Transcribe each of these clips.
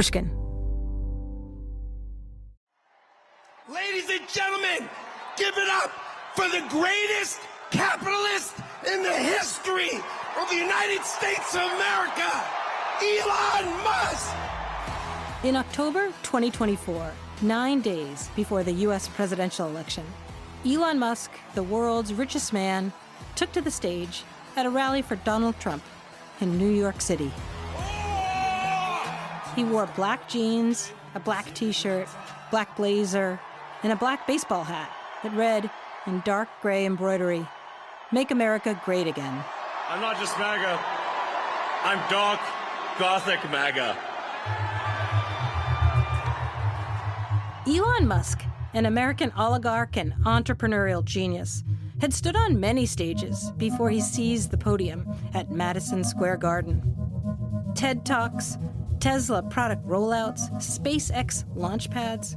Pushkin. Ladies and gentlemen, give it up for the greatest capitalist in the history of the United States of America, Elon Musk! In October 2024, 9 days before the U.S. presidential election, Elon Musk, the world's richest man, took to the stage at a rally for Donald Trump in New York City. He wore black jeans, a black t-shirt, black blazer, and a black baseball hat that read, in dark gray embroidery, "Make America Great Again." I'm not just MAGA, I'm dark, gothic MAGA. Elon Musk, an American oligarch and entrepreneurial genius, had stood on many stages before he seized the podium at Madison Square Garden. TED Talks, Tesla product rollouts, SpaceX launch pads.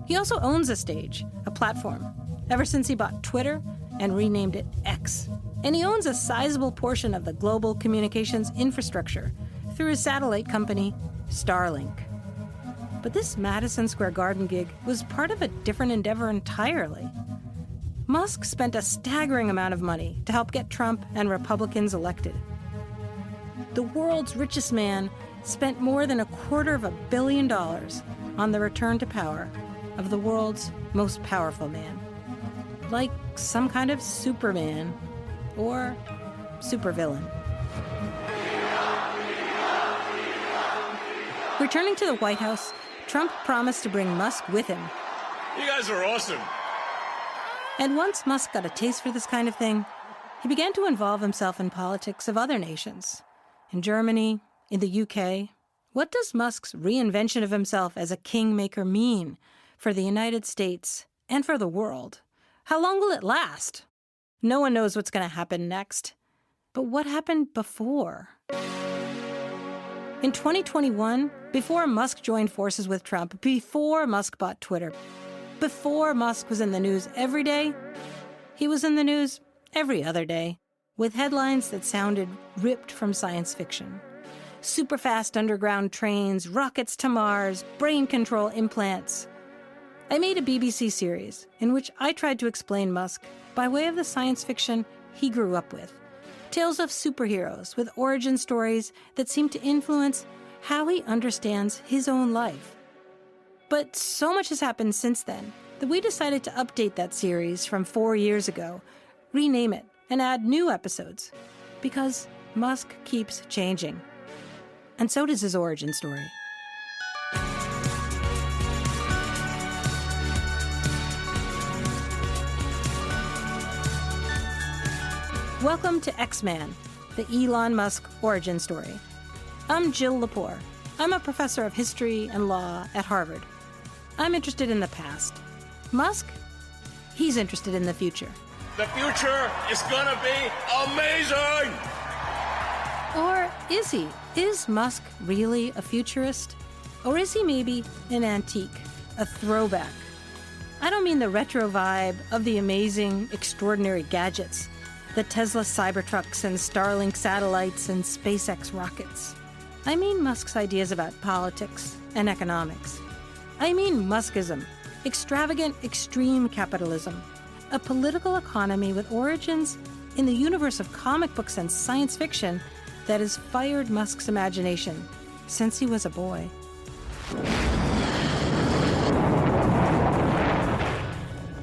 He also owns a stage, a platform, ever since he bought Twitter and renamed it X. And he owns a sizable portion of the global communications infrastructure through his satellite company, Starlink. But this Madison Square Garden gig was part of a different endeavor entirely. Musk spent a staggering amount of money to help get Trump and Republicans elected. The world's richest man spent more than $250 million on the return to power of the world's most powerful man. Like some kind of Superman or supervillain. Returning to the White House, Trump promised to bring Musk with him. You guys are awesome. And once Musk got a taste for this kind of thing, he began to involve himself in politics of other nations. In Germany, in the UK. What does Musk's reinvention of himself as a kingmaker mean for the United States and for the world? How long will it last? No one knows what's going to happen next. But what happened before? In 2021, before Musk joined forces with Trump, before Musk bought Twitter, before Musk was in the news every day, he was in the news every other day, with headlines that sounded ripped from science fiction. Super-fast underground trains, rockets to Mars, brain control implants. I made a BBC series in which I tried to explain Musk by way of the science fiction he grew up with. Tales of superheroes with origin stories that seem to influence how he understands his own life. But so much has happened since then that we decided to update that series from 4 years ago, rename it, and add new episodes. Because Musk keeps changing. And so does his origin story. Welcome to X-Man, the Elon Musk origin story. I'm Jill Lepore. I'm a professor of history and law at Harvard. I'm interested in the past. Musk? He's interested in the future. The future is gonna be amazing! Or is he? Is Musk really a futurist? Or is he maybe an antique, a throwback? I don't mean the retro vibe of the amazing, extraordinary gadgets, the Tesla Cybertrucks and Starlink satellites and SpaceX rockets. I mean Musk's ideas about politics and economics. I mean Muskism, extravagant extreme capitalism, a political economy with origins in the universe of comic books and science fiction that has fired Musk's imagination since he was a boy.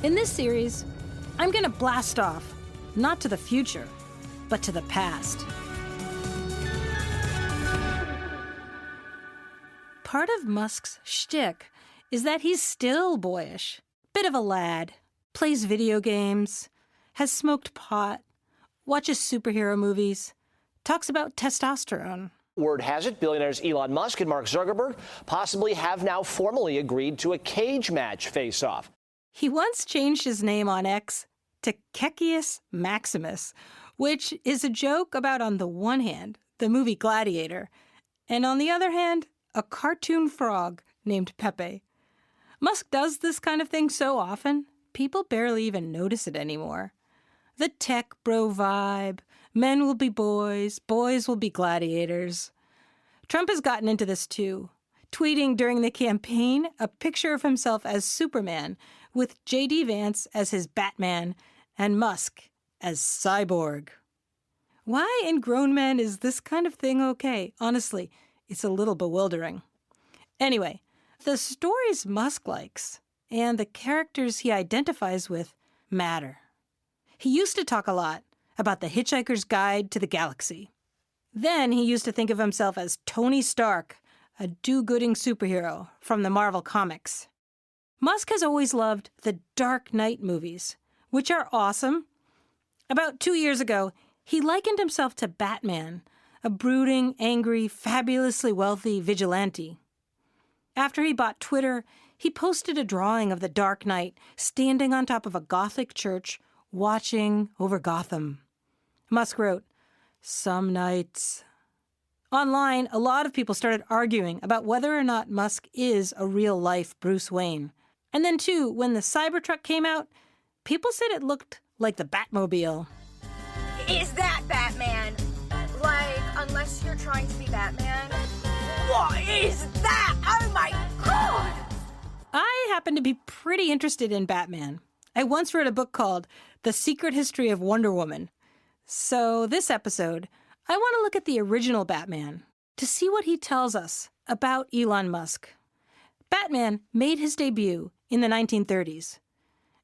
In this series, I'm going to blast off, not to the future, but to the past. Part of Musk's shtick is that he's still boyish, bit of a lad, plays video games, has smoked pot, watches superhero movies, talks about testosterone. Word has it, billionaires Elon Musk and Mark Zuckerberg possibly have now formally agreed to a cage match face-off. He once changed his name on X to Kecius Maximus, which is a joke about, on the one hand, the movie Gladiator, and on the other hand, a cartoon frog named Pepe. Musk does this kind of thing so often, people barely even notice it anymore. The tech bro vibe, men will be boys, boys will be gladiators. Trump has gotten into this too. tweeting during the campaign a picture of himself as Superman with J.D. Vance as his Batman and Musk as Cyborg. Why in grown men is this kind of thing okay? Honestly, it's a little bewildering. Anyway, the stories Musk likes and the characters he identifies with matter. He used to talk a lot about The Hitchhiker's Guide to the Galaxy. Then he used to think of himself as Tony Stark, a do-gooding superhero from the Marvel Comics. Musk has always loved the Dark Knight movies, which are awesome. About 2 years ago, he likened himself to Batman, a brooding, angry, fabulously wealthy vigilante. After he bought Twitter, he posted a drawing of the Dark Knight standing on top of a Gothic church, watching over Gotham. Musk wrote, "Some nights." Online, a lot of people started arguing about whether or not Musk is a real-life Bruce Wayne. And then, too, when the Cybertruck came out, people said it looked like the Batmobile. Is that Batman? Like, unless you're trying to be Batman? What is that? Oh my God! I happen to be pretty interested in Batman. I once wrote a book called The Secret History of Wonder Woman. So this episode, I want to look at the original Batman to see what he tells us about Elon Musk. Batman made his debut in the 1930s.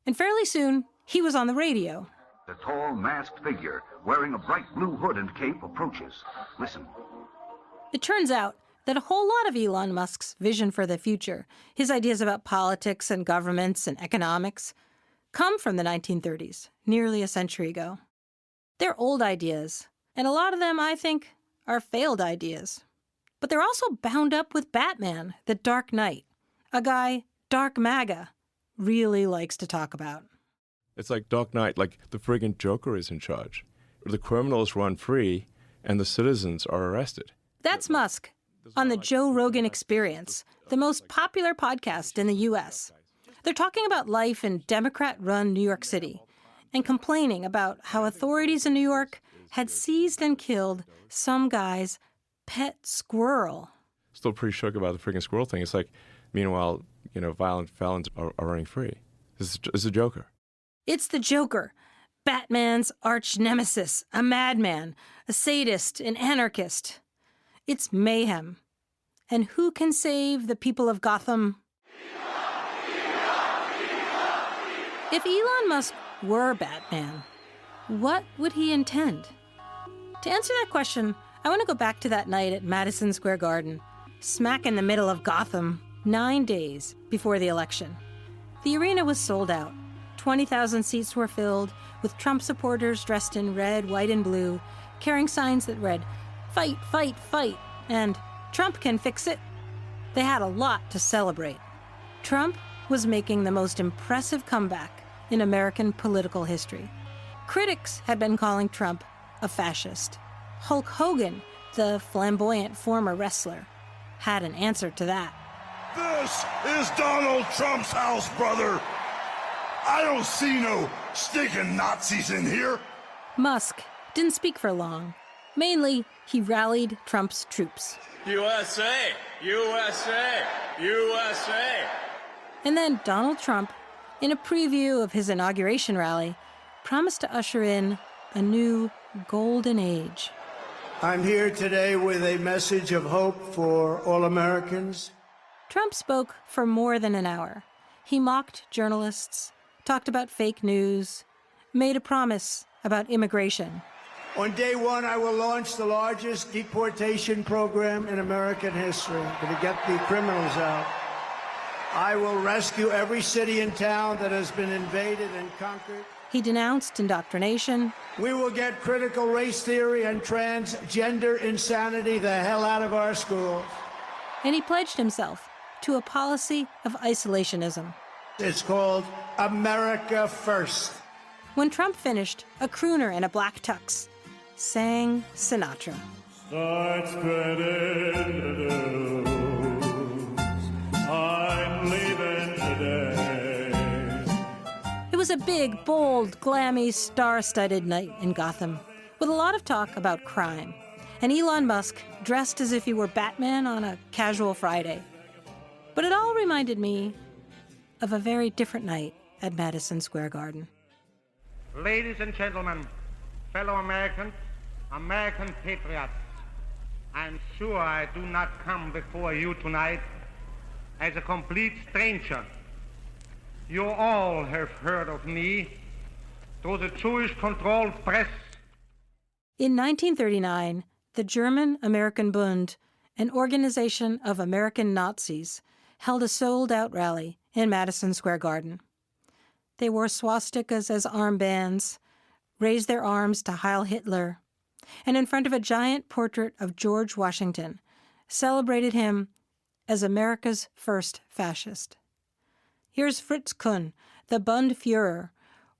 And fairly soon, he was on the radio. The tall, masked figure, wearing a bright blue hood and cape, approaches. Listen. It turns out that a whole lot of Elon Musk's vision for the future, his ideas about politics and governments and economics, come from the 1930s, nearly a century ago. They're old ideas, and a lot of them, I think, are failed ideas. But they're also bound up with Batman, the Dark Knight, a guy Dark MAGA really likes to talk about. It's like Dark Knight, like the friggin' Joker is in charge. The criminals run free, and the citizens are arrested. That's Musk on the Joe Rogan Experience, the most popular podcast in the U.S. They're talking about life in Democrat-run New York City and complaining about how authorities in New York had seized and killed some guy's pet squirrel. Still pretty shook about the friggin' squirrel thing. It's like, meanwhile, violent felons are running free. This is a Joker. It's the Joker, Batman's arch nemesis, a madman, a sadist, an anarchist. It's mayhem. And who can save the people of Gotham? If Elon Musk were Batman, what would he intend? To answer that question, I want to go back to that night at Madison Square Garden, smack in the middle of Gotham, 9 days before the election. The arena was sold out. 20,000 seats were filled with Trump supporters dressed in red, white, and blue, carrying signs that read, "Fight, fight, fight," and "Trump can fix it." They had a lot to celebrate. Trump was making the most impressive comeback in American political history. Critics had been calling Trump a fascist. Hulk Hogan, the flamboyant former wrestler, had an answer to that. This is Donald Trump's house, brother. I don't see no stinking Nazis in here. Musk didn't speak for long. Mainly, he rallied Trump's troops. USA! USA! USA! And then Donald Trump, in a preview of his inauguration rally, promised to usher in a new golden age. I'm here today with a message of hope for all Americans. Trump spoke for more than an hour. He mocked journalists, talked about fake news, made a promise about immigration. On day one, I will launch the largest deportation program in American history to get the criminals out. I will rescue every city and town that has been invaded and conquered. He denounced indoctrination. We will get critical race theory and transgender insanity the hell out of our schools. And he pledged himself to a policy of isolationism. It's called America First. When Trump finished, a crooner in a black tux sang Sinatra. Start spreading the news. I'm leaving today. It was a big, bold, glammy, star-studded night in Gotham, with a lot of talk about crime. And Elon Musk, dressed as if he were Batman on a casual Friday, But it all reminded me of a very different night at Madison Square Garden. Ladies and gentlemen, fellow Americans, American patriots, I'm sure I do not come before you tonight as a complete stranger. You all have heard of me through the Jewish-controlled press. In 1939, the German-American Bund, an organization of American Nazis, held a sold-out rally in Madison Square Garden. They wore swastikas as armbands, raised their arms to Heil Hitler, and in front of a giant portrait of George Washington, celebrated him as America's first fascist. Here's Fritz Kuhn, the Bund Führer,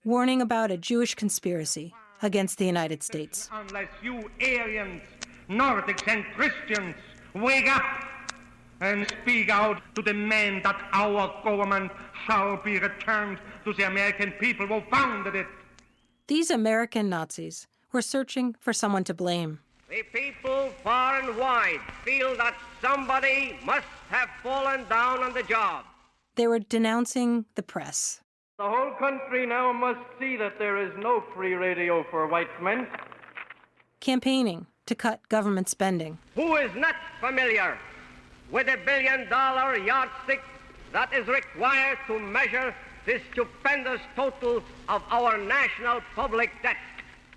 warning about a Jewish conspiracy against the United States. Unless you Aryans, Nordics, and Christians wake up and speak out to demand that our government shall be returned to the American people who founded it. These American Nazis were searching for someone to blame. The people far and wide feel that somebody must have fallen down on the job. They were denouncing the press. The whole country now must see that there is no free radio for white men. Campaigning to cut government spending. Who is not familiar with the $1 billion yardstick that is required to measure the stupendous total of our national public debt?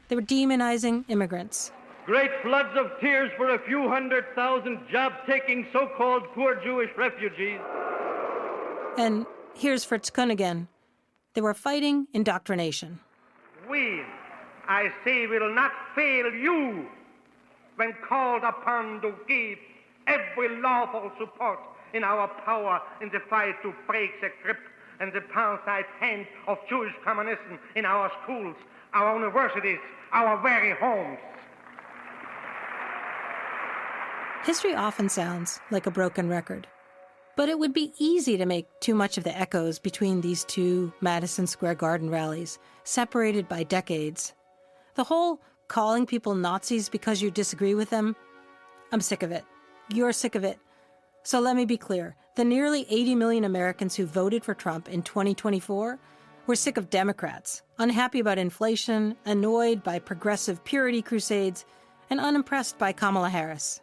They were demonizing immigrants. Great floods of tears for a few 100,000 job-taking so-called poor Jewish refugees. And here's Fritz Kuhn again. They were fighting indoctrination. We, I say, will not fail you when called upon to give every lawful support in our power in the fight to break the grip and the parasite hand of Jewish communism in our schools, our universities, our very homes. History often sounds like a broken record. But it would be easy to make too much of the echoes between these two Madison Square Garden rallies, separated by decades. The whole calling people Nazis because you disagree with them, I'm sick of it. You're sick of it. So let me be clear. The nearly 80 million Americans who voted for Trump in 2024 were sick of Democrats, unhappy about inflation, annoyed by progressive purity crusades, and unimpressed by Kamala Harris.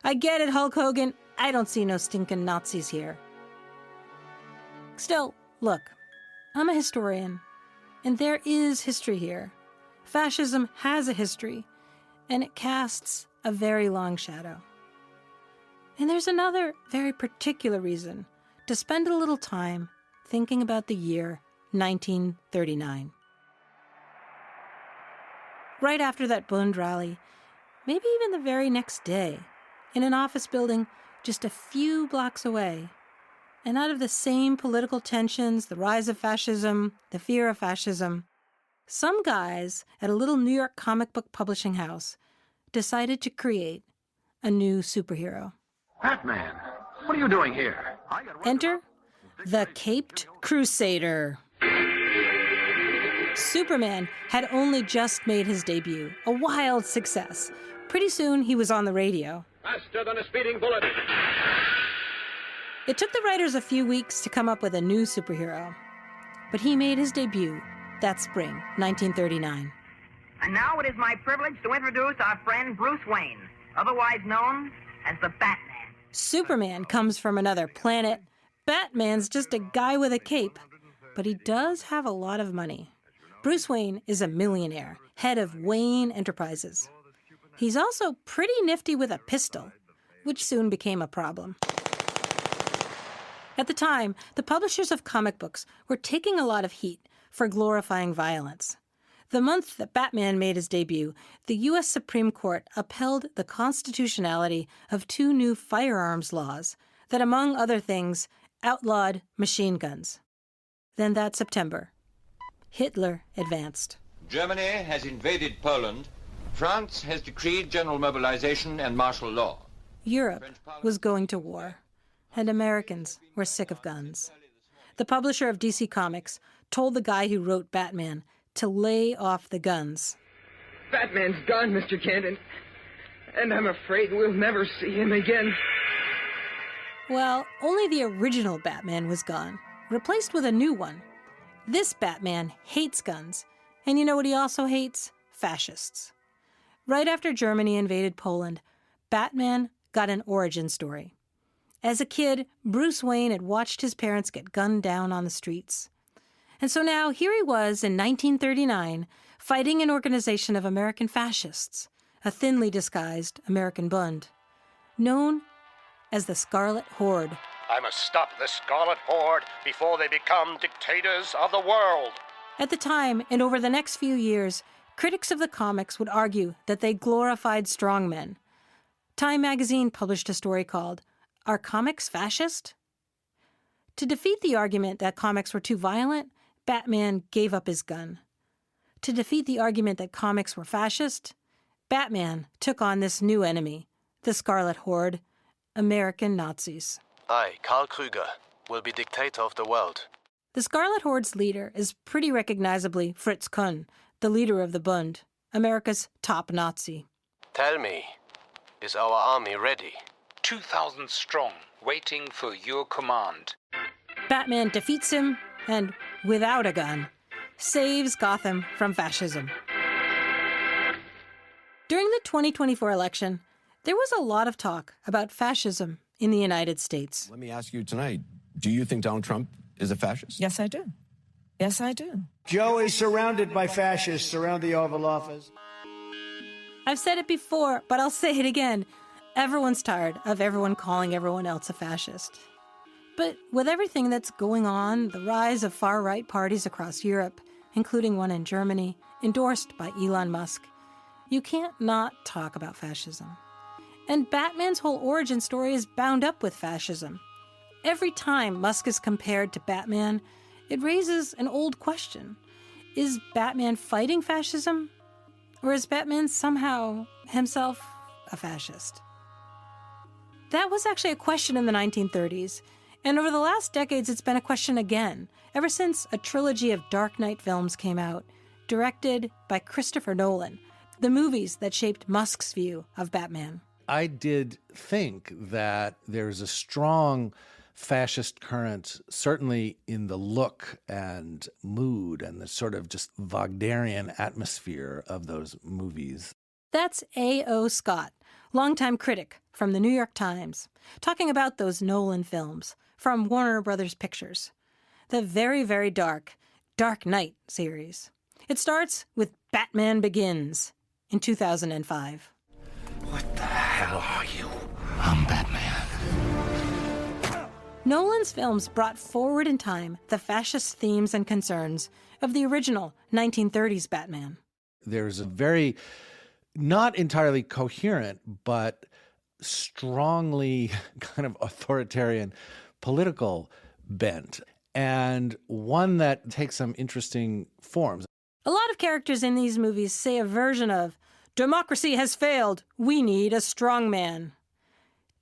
I get it, Hulk Hogan. I don't see no stinking Nazis here. Still, look, I'm a historian, and there is history here. Fascism has a history, and it casts a very long shadow. And there's another very particular reason to spend a little time thinking about the year 1939. Right after that Bund rally, maybe even the very next day, in an office building just a few blocks away, and out of the same political tensions, the rise of fascism, the fear of fascism, some guys at a little New York comic book publishing house decided to create a new superhero. Batman, what are you doing here? Enter the Caped Crusader. Superman had only just made his debut, a wild success. Pretty soon he was on the radio. Faster than a speeding bullet. It took the writers a few weeks to come up with a new superhero, but he made his debut that spring, 1939. And now it is my privilege to introduce our friend Bruce Wayne, otherwise known as the Batman. Superman comes from another planet. Batman's just a guy with a cape, but he does have a lot of money. Bruce Wayne is a millionaire, head of Wayne Enterprises. He's also pretty nifty with a pistol, which soon became a problem. At the time, the publishers of comic books were taking a lot of heat for glorifying violence. The month that Batman made his debut, the U.S. Supreme Court upheld the constitutionality of two new firearms laws that, among other things, outlawed machine guns. Then that September, Hitler advanced. Germany has invaded Poland. France has decreed general mobilization and martial law. Europe was going to war, and Americans were sick of guns. The publisher of DC Comics told the guy who wrote Batman to lay off the guns. Batman's gone, Mr. Kent, and I'm afraid we'll never see him again. Well, only the original Batman was gone, replaced with a new one. This Batman hates guns, and you know what he also hates? Fascists. Right after Germany invaded Poland, Batman got an origin story. As a kid, Bruce Wayne had watched his parents get gunned down on the streets. And so now here he was in 1939, fighting an organization of American fascists, a thinly disguised American Bund, known as the Scarlet Horde. I must stop the Scarlet Horde before they become dictators of the world. At the time, and over the next few years, critics of the comics would argue that they glorified strongmen. Time magazine published a story called, "Are Comics Fascist?" To defeat the argument that comics were too violent, Batman gave up his gun. To defeat the argument that comics were fascist, Batman took on this new enemy, the Scarlet Horde, American Nazis. I, Karl Kruger, will be dictator of the world. The Scarlet Horde's leader is pretty recognizably Fritz Kuhn, the leader of the Bund, America's top Nazi. Tell me, is our army ready? 2,000 strong, waiting for your command. Batman defeats him and, without a gun, saves Gotham from fascism. During the 2024 election, there was a lot of talk about fascism in the United States. Let me ask you tonight, do you think Donald Trump is a fascist? Yes, I do. Yes, I do. Joe is surrounded by fascists around the Oval Office. I've said it before, but I'll say it again. Everyone's tired of everyone calling everyone else a fascist. But with everything that's going on, the rise of far-right parties across Europe, including one in Germany, endorsed by Elon Musk, you can't not talk about fascism. And Batman's whole origin story is bound up with fascism. Every time Musk is compared to Batman, it raises an old question. Is Batman fighting fascism? Or is Batman somehow himself a fascist? That was actually a question in the 1930s, and over the last decades it's been a question again, ever since a trilogy of Dark Knight films came out, directed by Christopher Nolan, the movies that shaped Musk's view of Batman. I did think that there's a strong fascist current, certainly in the look and mood and the sort of just Wagnerian atmosphere of those movies. That's A.O. Scott, longtime critic from the New York Times, talking about those Nolan films from Warner Brothers Pictures, the very, very dark Dark Knight series. It starts with Batman Begins in 2005. What the hell are you? I'm Batman. Nolan's films brought forward in time the fascist themes and concerns of the original 1930s Batman. There's a very, not entirely coherent, but strongly kind of authoritarian political bent, and one that takes some interesting forms. A lot of characters in these movies say a version of, "Democracy has failed. We need a strong man."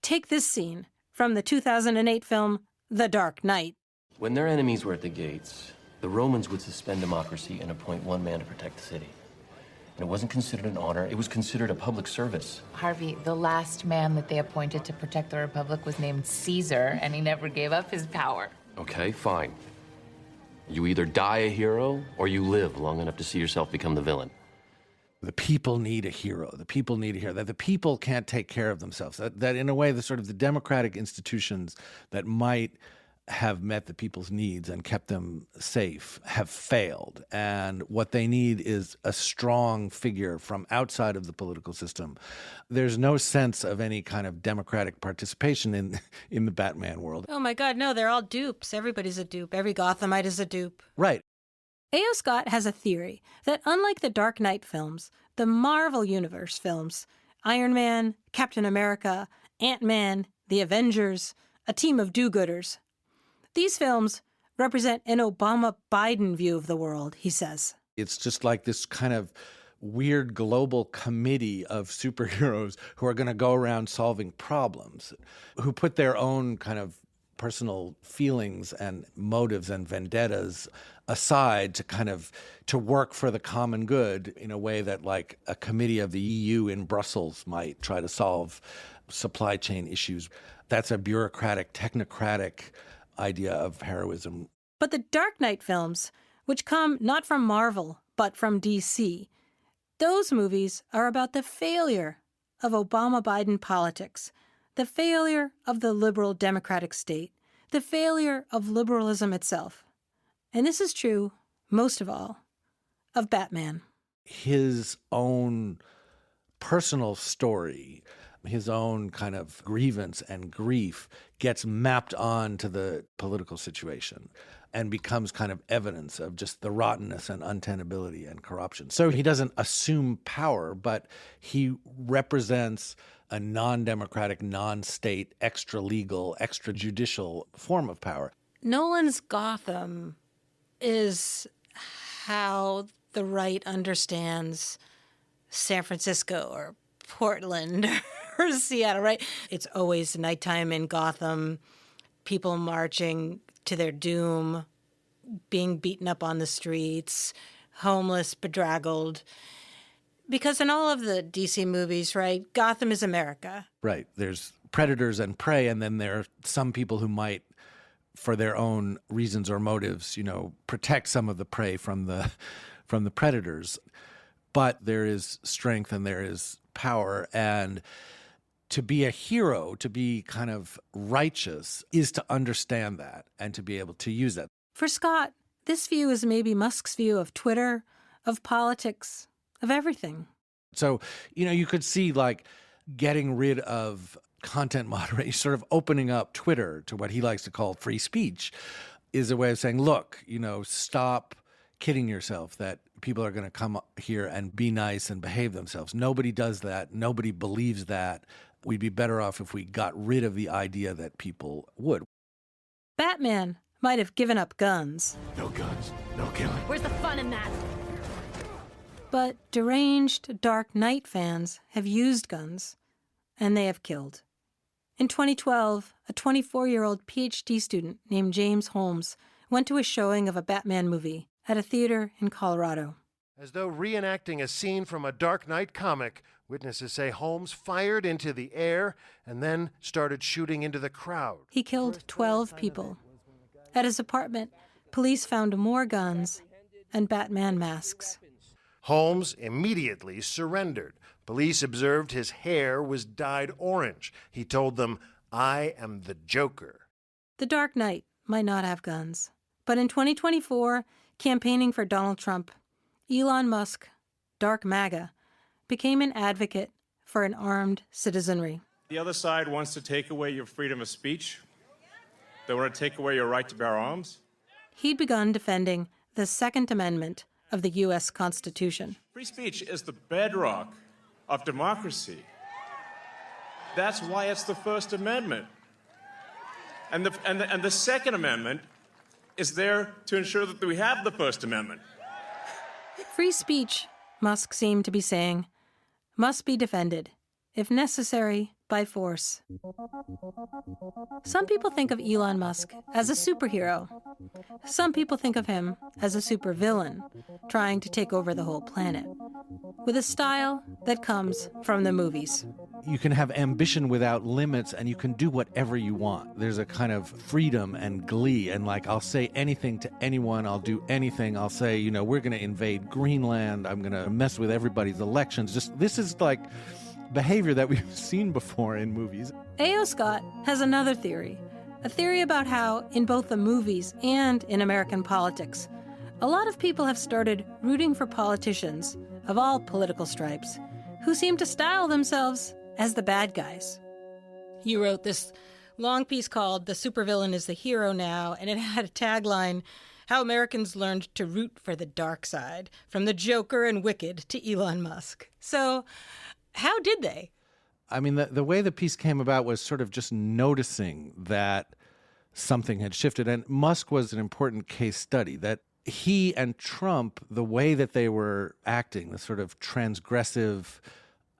Take this scene from the 2008 film, The Dark Knight. When their enemies were at the gates, the Romans would suspend democracy and appoint one man to protect the city. And it wasn't considered an honor, it was considered a public service. Harvey, the last man that they appointed to protect the Republic was named Caesar, and he never gave up his power. Okay, fine. You either die a hero, or you live long enough to see yourself become the villain. The people need a hero. The people need a hero. That the people can't take care of themselves. That in a way, the sort of the democratic institutions that might have met the people's needs and kept them safe have failed. And what they need is a strong figure from outside of the political system. There's no sense of any kind of democratic participation in the Batman world. Oh my God, no, they're all dupes. Everybody's a dupe. Every Gothamite is a dupe. Right. A.O. Scott has a theory that unlike the Dark Knight films, the Marvel Universe films, Iron Man, Captain America, Ant-Man, the Avengers, a team of do-gooders, these films represent an Obama-Biden view of the world, he says. It's just like this kind of weird global committee of superheroes who are going to go around solving problems, who put their own kind of personal feelings and motives and vendettas aside to work for the common good in a way that like a committee of the EU in Brussels might try to solve supply chain issues. That's a bureaucratic, technocratic idea of heroism. But the Dark Knight films, which come not from Marvel, but from DC, those movies are about the failure of Obama-Biden politics, the failure of the liberal democratic state, the failure of liberalism itself. And this is true, most of all, of Batman. His own personal story, his own kind of grievance and grief gets mapped onto the political situation and becomes kind of evidence of just the rottenness and untenability and corruption. So he doesn't assume power, but he represents a non-democratic, non-state, extra-legal, extrajudicial form of power. Nolan's Gotham is how the right understands San Francisco or Portland or Seattle, right? It's always nighttime in Gotham, people marching to their doom, being beaten up on the streets, homeless, bedraggled. Because in all of the DC movies, right, Gotham is America. Right. There's predators and prey, and then there are some people who might, for their own reasons or motives, protect some of the prey from the predators. But there is strength and there is power, and to be a hero, to be kind of righteous, is to understand that and to be able to use that. For Scott, this view is maybe Musk's view of Twitter, of politics, of everything. So, you could see like getting rid of content moderation, sort of opening up Twitter to what he likes to call free speech, is a way of saying, look, stop kidding yourself that people are going to come here and be nice and behave themselves. Nobody does that. Nobody believes that. We'd be better off if we got rid of the idea that people would. Batman might have given up guns. No guns, no killing. Where's the fun in that? But deranged Dark Knight fans have used guns, and they have killed. In 2012, a 24-year-old PhD student named James Holmes went to a showing of a Batman movie at a theater in Colorado. As though reenacting a scene from a Dark Knight comic, witnesses say Holmes fired into the air and then started shooting into the crowd. He killed 12 people. At his apartment, police found more guns and Batman masks. Holmes immediately surrendered. Police observed his hair was dyed orange. He told them, "I am the Joker." The Dark Knight might not have guns, but in 2024, campaigning for Donald Trump, Elon Musk, Dark MAGA, became an advocate for an armed citizenry. The other side wants to take away your freedom of speech. They want to take away your right to bear arms. He'd begun defending the Second Amendment of the U.S. Constitution. Free speech is the bedrock of democracy. That's why it's the First Amendment. And the Second Amendment is there to ensure that we have the First Amendment. Free speech, Musk seemed to be saying, must be defended, if necessary, by force. Some people think of Elon Musk as a superhero. Some people think of him as a supervillain, trying to take over the whole planet, with a style that comes from the movies. You can have ambition without limits, and you can do whatever you want. There's a kind of freedom and glee, and I'll say anything to anyone, I'll do anything. I'll say, we're going to invade Greenland, I'm going to mess with everybody's elections. This is like behavior that we've seen before in movies. A.O. Scott has another theory, a theory about how, in both the movies and in American politics, a lot of people have started rooting for politicians of all political stripes who seem to style themselves as the bad guys. You wrote this long piece called "The Supervillain is the Hero Now," and it had a tagline, "How Americans Learned to Root for the Dark Side, from the Joker and Wicked to Elon Musk." So, how did they? I mean, the way the piece came about was sort of just noticing that something had shifted. And Musk was an important case study, that he and Trump, the way that they were acting, the sort of transgressive,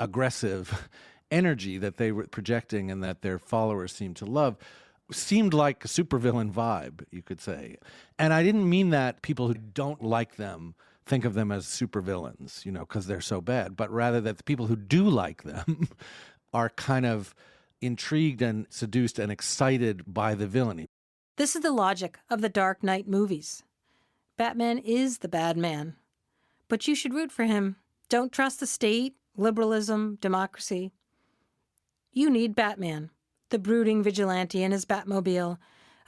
aggressive energy that they were projecting and that their followers seemed to love, seemed like a supervillain vibe, you could say. And I didn't mean that people who don't like them think of them as supervillains, because they're so bad, but rather that the people who do like them are kind of intrigued and seduced and excited by the villainy. This is the logic of the Dark Knight movies. Batman is the bad man, but you should root for him. Don't trust the state, liberalism, democracy. You need Batman, the brooding vigilante in his Batmobile,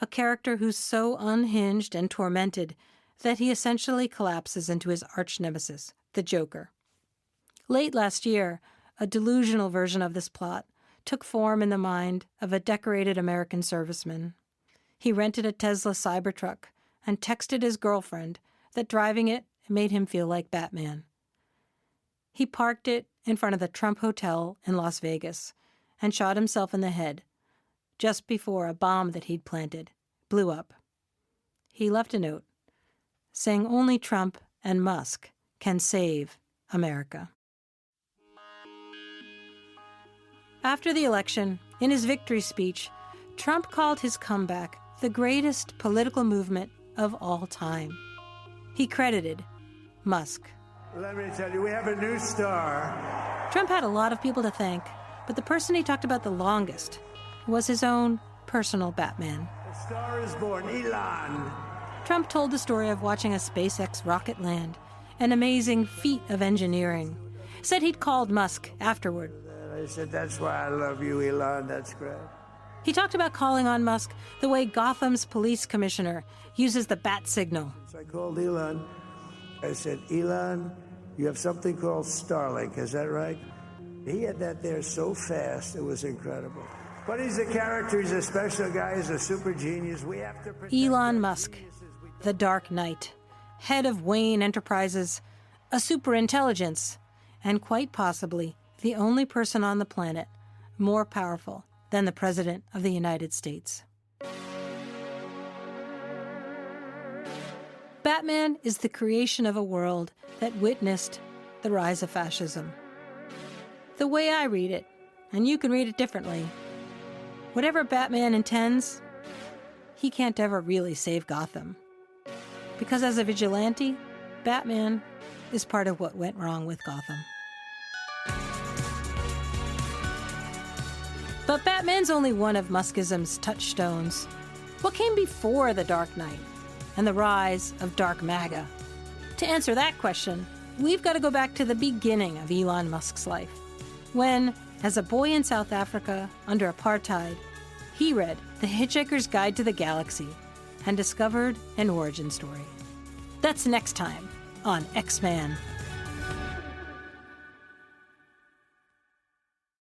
a character who's so unhinged and tormented that he essentially collapses into his arch-nemesis, the Joker. Late last year, a delusional version of this plot took form in the mind of a decorated American serviceman. He rented a Tesla Cybertruck and texted his girlfriend that driving it made him feel like Batman. He parked it in front of the Trump Hotel in Las Vegas and shot himself in the head just before a bomb that he'd planted blew up. He left a note saying only Trump and Musk can save America. After the election, in his victory speech, Trump called his comeback the greatest political movement of all time. He credited Musk. Let me tell you, we have a new star. Trump had a lot of people to thank, but the person he talked about the longest was his own personal Batman. The star is born, Elon. Trump told the story of watching a SpaceX rocket land, an amazing feat of engineering. Said he'd called Musk afterward. I said, that's why I love you, Elon. That's great. He talked about calling on Musk the way Gotham's police commissioner uses the bat signal. So I called Elon. I said, Elon, you have something called Starlink, is that right? He had that there so fast, it was incredible. But he's a character, he's a special guy, he's a super genius. We have to protect Elon Musk, the Dark Knight, head of Wayne Enterprises, a superintelligence, and quite possibly the only person on the planet more powerful than the President of the United States. Batman is the creation of a world that witnessed the rise of fascism. The way I read it, and you can read it differently, whatever Batman intends, he can't ever really save Gotham. Because as a vigilante, Batman is part of what went wrong with Gotham. But Batman's only one of Muskism's touchstones. What came before the Dark Knight and the rise of Dark MAGA? To answer that question, we've got to go back to the beginning of Elon Musk's life, when, as a boy in South Africa under apartheid, he read The Hitchhiker's Guide to the Galaxy and discovered an origin story. That's next time on X-Man.